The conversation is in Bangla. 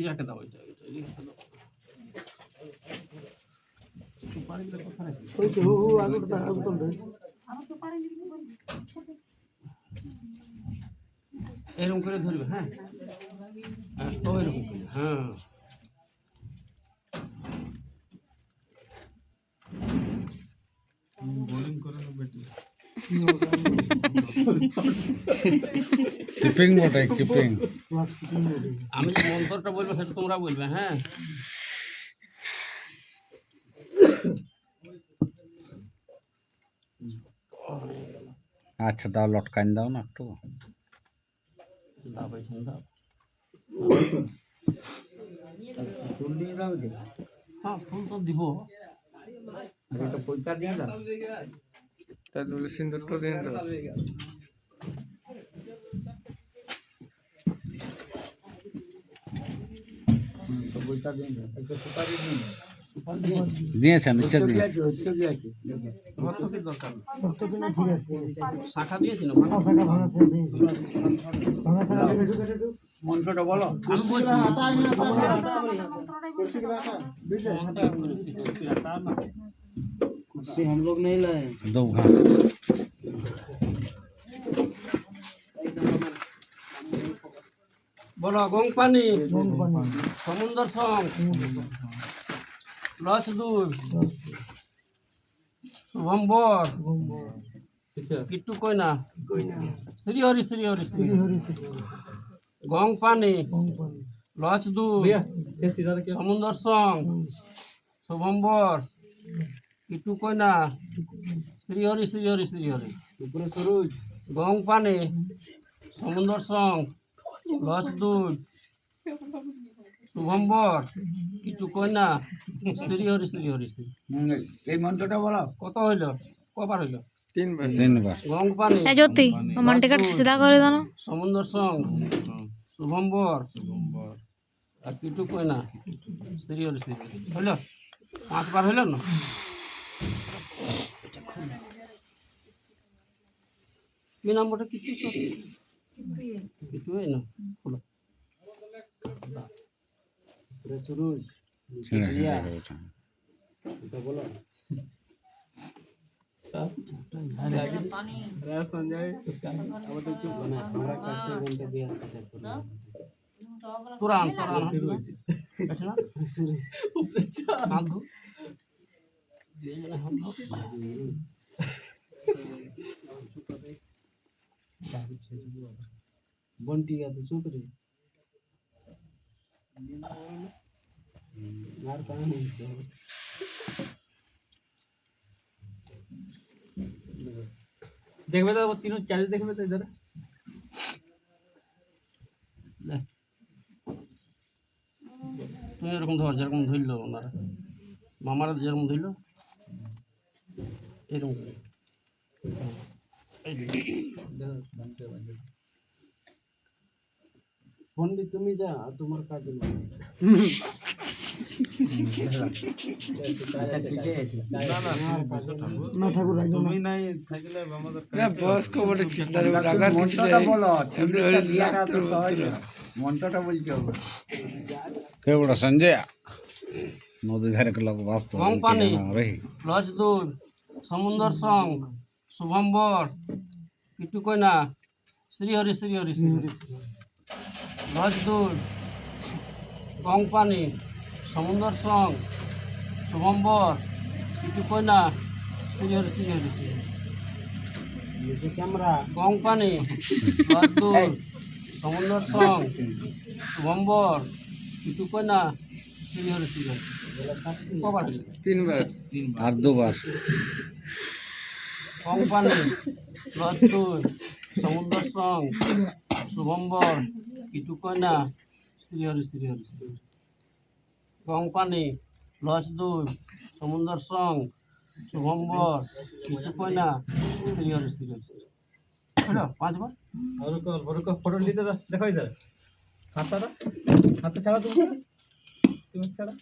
ইয়াকে দাও, এটা ইয়াকে দাও। সুপারিগুলো কোথায় রাখি? ওই তো আগরটা আগরটা এরকম করে ধরবে, হ্যাঁ ওইরকম করে, হ্যাঁ। বোলিং করে বেটি কিপিং বটে, কিপিং। আমি যে মন্ত্রটা বলবো সেটা তোমরা বলবে, হ্যাঁ। আচ্ছা দাও, লটকান দাও না একটু। দাও পেছন দাও। ফুল দিয়ে দাও যে হ্যাঁ ফুল তো দিব। আর এটা পয়সা দিয়ে দাও তাই বলে সিন্দুরটা দিয়ে দাও। তো পয়সা দিয়ে দাও একটা সুপারি দিয়ে দাও সুপারি দিয়েছি। দিয়েছেন, নিচে দিয়ে। হচ্ছে কি আছে ভর্তুকির দরকার নেই। রক্ত কিনা ঠিক আছে শাখা দিয়েছি না? শাখা ভাঙাছে ভাঙা শাখা মন্ত্রটা বলো। আমি বলছি कुर्सी हम लोग नहीं लाए दो घाट বলো। গং পানি, সমুদ্র সং, লস দুই, শুভম্বর, কিট্টু কইনা, শ্রী হরি শ্রী হরি শ্রী হরি। গং পানি, লস দুই, সমুদ্র সং, শুভম্বর, কিট্টু কইনা, শ্রী হরি শ্রী হরি শ্রী হরি। গং পানি, সমুদ্র সং, লস দুই, শুভম্বর, কিট্টু কইনা, শ্রী হরি শ্রী হরি শ্রী। এই মন্ত্রটা বলো। কত হইল? কবার হইল? 3 বার। 3 বার। গং পানি, এই জ্যোতি মনটিকে সিধা করে দাও না। সমুদ্র সং, শুভম্বর, আর কিট্টু কইনা, শ্রী হরি শ্রী হরি। হইল? 5 বার হইল না? কি নাম্বারটা? কিট্টু তো কিট্টু হয় না। খোলো। সুরজ ছেড়ে ছেড়ে ওঠা। এটা বলো সঞ্জয় আমাদের চুপ মানে আমরা কাজটা ঘন্টা দিয়ে আসি পুরান পুরান আছে না? আধু बंटी का तो चुप रही यार कहाँ नहीं দেখবে তো তিনও চারি দেখবে তো ইধারে তুমি এরকম ধর যেরকম ধরলো ওনারা মামারা যেরকম ধরলো এরকম করে। फोन भी तुम ही जा तुम्हारे काट दो ना ठाकुर তুমি নাই থাকলে আমাদের না বস কো বলে চিন্তা রাগার কিছু মন্ত্রটা নাই। বলো এমনি ওই দিয়াটা তো লাগতো সহজ মন্ত্রটা বলতে হবে কে বড় সঞ্জয় নদী ধারে के लोग बाप तो গং পানি, रही লস দুই, সমুদ্র সং, শুভম্বর, কিট্টু কইনা, শ্রী হরি শ্রী হরি শ্রী হরি। লস দুই, গং পানি, সমুদ্র সং, শুভম্বর, কিট্টু কইনা, শ্রী হরি শ্রী হরি শ্রী হরি। जैसे कैमरा গং পানি, লস দুই, সমুদ্র সং, শুভম্বর, কিট্টু কইনা, শ্রী হরি শ্রী হরি। কবার হইল? 3 বার। আর দুবার গং পানি, লস দুই, সমুদ্র সং, শুভম্বর, কিট্টু কইনা, শ্রী হরি শ্রী হরি শ্রী হরি। গং পানি, লস দুই, সমুদ্র সং, শুভম্বর, কিট্টু কইনা, শ্রী হরি শ্রী হরি শ্রী। হলো 5 বার। ফটো নিতে দেখো ইধারে হাতটা হাতে ছাড়া তুমি ছাড়া